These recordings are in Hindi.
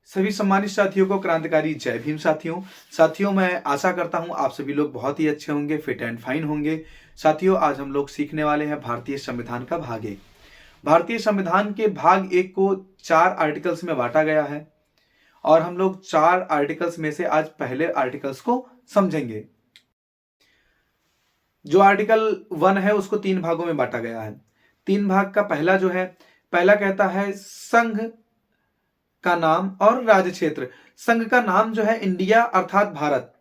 सभी सम्मानित साथियों को क्रांतिकारी जय भीम साथियों मैं आशा करता हूं आप सभी लोग बहुत ही अच्छे होंगे, फिट एंड फाइन होंगे। साथियों आज हम लोग सीखने वाले हैं भारतीय संविधान का भाग 1। भारतीय संविधान के भाग 1 को 4 आर्टिकल्स में बांटा गया है और हम लोग 4 आर्टिकल्स में से आज पहले आर्टिकल्स को समझेंगे। जो आर्टिकल 1 है उसको 3 भागों में बांटा गया है। 3 भाग का पहला कहता है संघ का नाम और राज्य क्षेत्र। संघ का नाम जो है इंडिया अर्थात भारत,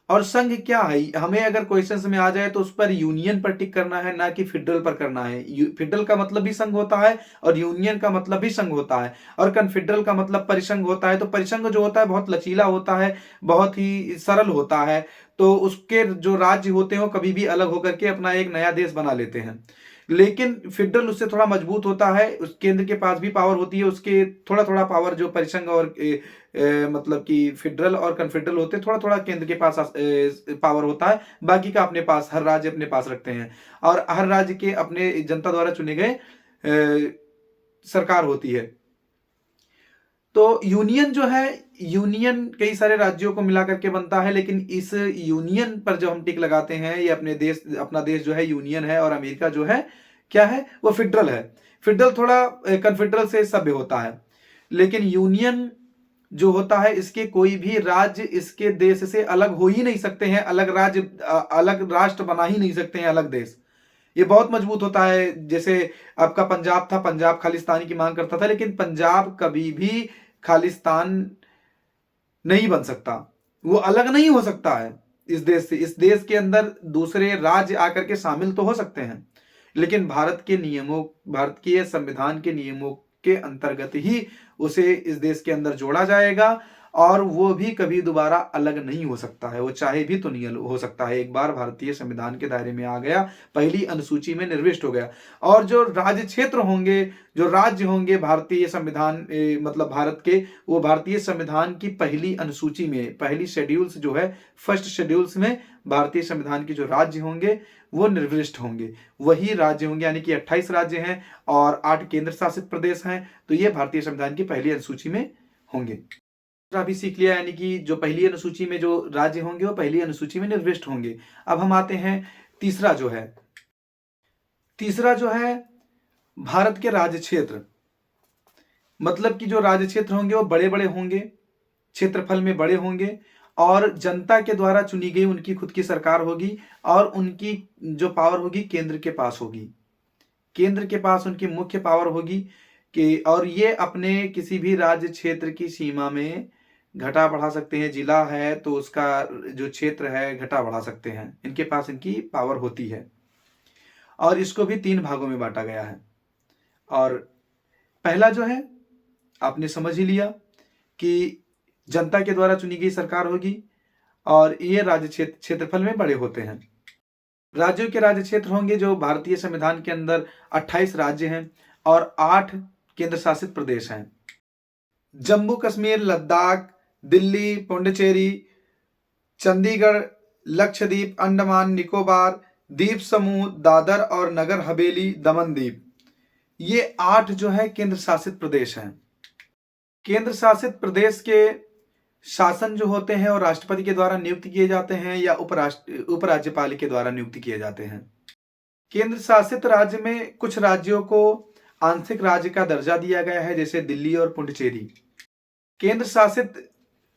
और संघ क्या है हमें अगर क्वेश्चंस में आ जाए तो उस पर यूनियन पर टिक करना है, ना कि फेडरल पर करना है। फेडरल का मतलब भी संघ होता है और यूनियन का मतलब भी संघ होता है, और कन्फेडरल का मतलब परिसंघ होता है। तो परिसंघ जो होता है बहुत लचीला होता है, बहुत ही सरल होता है। तो उसके जो राज्य होते हैं वो कभी भी अलग होकर के अपना एक नया देश बना लेते हैं। लेकिन फेडरल उससे थोड़ा मजबूत होता है, उस केंद्र के पास भी पावर होती है, उसके थोड़ा थोड़ा पावर जो परिसंघ और मतलब कि फेडरल और कन्फेडरल होते हैं, थोड़ा थोड़ा केंद्र के पास पावर होता है। बाकी का अपने पास, हर राज्य अपने पास रखते हैं, और हर राज्य के अपने जनता द्वारा चुने गए सरकार होती है। तो यूनियन जो है, यूनियन कई सारे राज्यों को मिला करके बनता है, लेकिन इस यूनियन पर जो हम टिक लगाते हैं, ये अपना देश जो है यूनियन है, और अमेरिका जो है क्या है, वो फेडरल है। फेडरल थोड़ा कन्फेडरल से सभ्य होता है, लेकिन यूनियन जो होता है इसके कोई भी राज्य इसके देश से अलग हो ही नहीं सकते हैं, अलग राज्य अलग राष्ट्र बना ही नहीं सकते हैं, अलग देश। ये बहुत मजबूत होता है। जैसे आपका पंजाब था, पंजाब खालिस्तानी की मांग करता था, लेकिन पंजाब कभी भी खालिस्तान नहीं बन सकता, वो अलग नहीं हो सकता है इस देश से। इस देश के अंदर दूसरे राज्य आकर के शामिल तो हो सकते हैं, लेकिन भारतीय संविधान के नियमों के अंतर्गत ही उसे इस देश के अंदर जोड़ा जाएगा, और वो भी कभी दोबारा अलग नहीं हो सकता है। वो चाहे भी तो नहीं हो सकता है, एक बार भारतीय संविधान के दायरे में आ गया, पहली अनुसूची में निर्दिष्ट हो गया। और जो राज्य क्षेत्र होंगे, जो राज्य होंगे भारतीय संविधान मतलब भारत के, वो भारतीय संविधान की पहली अनुसूची में, पहली शेड्यूल्स जो है, फर्स्ट शेड्यूल्स में भारतीय संविधान के जो राज्य होंगे वो निर्दिष्ट होंगे, वही राज्य होंगे। यानी कि 28 राज्य हैं और 8 केंद्र शासित प्रदेश हैं, तो ये भारतीय संविधान की पहली अनुसूची में होंगे। भी सीख लिया, यानी कि जो पहली अनुसूची में जो राज्य होंगे वो पहली अनुसूची में निर्दिष्ट होंगे। अब हम आते हैं तीसरा जो है भारत के राज्य क्षेत्र। मतलब कि जो राज्य क्षेत्र होंगे वो बड़े बड़े होंगे, क्षेत्रफल में बड़े होंगे, और जनता के द्वारा चुनी गई उनकी खुद की सरकार होगी, और उनकी जो पावर होगी केंद्र के पास होगी। केंद्र के पास उनकी मुख्य पावर होगी कि, और ये अपने किसी भी राज्य क्षेत्र की सीमा में घटा बढ़ा सकते हैं। जिला है तो उसका जो क्षेत्र है घटा बढ़ा सकते हैं, इनके पास इनकी पावर होती है। और इसको भी 3 भागों में बांटा गया है। और पहला जो है आपने समझ ही लिया कि जनता के द्वारा चुनी गई सरकार होगी, और ये राज्य क्षेत्रफल में बड़े होते हैं। राज्यों के राज्य क्षेत्र होंगे जो भारतीय संविधान के अंदर 28 राज्य हैं और 8 केंद्र शासित प्रदेश हैं। जम्मू कश्मीर, लद्दाख, दिल्ली, पुडुचेरी, चंडीगढ़, लक्षद्वीप, अंडमान निकोबार, द्वीप समूह, दादर और नगर हवेली, दमन दीव, ये 8 जो है केंद्र शासित प्रदेश हैं। केंद्र शासित प्रदेश के शासन जो होते हैं और राष्ट्रपति के द्वारा नियुक्त किए जाते हैं, या उपराज्यपाल के द्वारा नियुक्त किए जाते हैं। केंद्र शासित राज्य में कुछ राज्यों को आंशिक राज्य का दर्जा दिया गया है, जैसे दिल्ली और पुडुचेरी। केंद्र शासित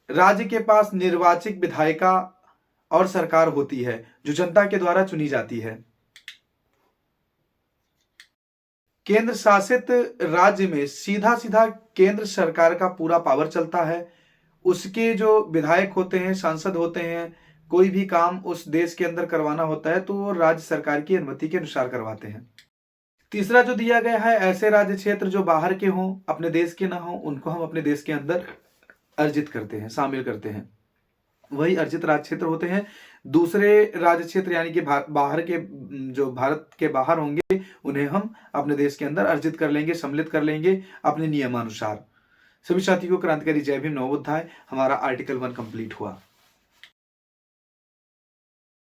राज्य के पास निर्वाचित विधायिका और सरकार होती है, जो जनता के द्वारा चुनी जाती है। केंद्र शासित राज्य में सीधा सीधा केंद्र सरकार का पूरा पावर चलता है। उसके जो विधायक होते हैं, सांसद होते हैं, कोई भी काम उस देश के अंदर करवाना होता है तो वो राज्य सरकार की अनुमति के अनुसार करवाते हैं। तीसरा जो दिया गया है, ऐसे राज्य क्षेत्र जो बाहर के हों, अपने देश के ना हों, उनको हम अपने देश के अंदर अर्जित करते हैं, शामिल करते हैं, वही अर्जित राज्य क्षेत्र होते हैं। दूसरे राज्य क्षेत्र यानी कि बाहर के, जो भारत के बाहर होंगे, उन्हें हम अपने देश के अंदर अर्जित कर लेंगे, सम्मिलित कर लेंगे अपने नियमानुसार। सभी साथियों को क्रांतिकारी जय भीम, नमो बुद्धाय। हमारा आर्टिकल 1 कंप्लीट हुआ।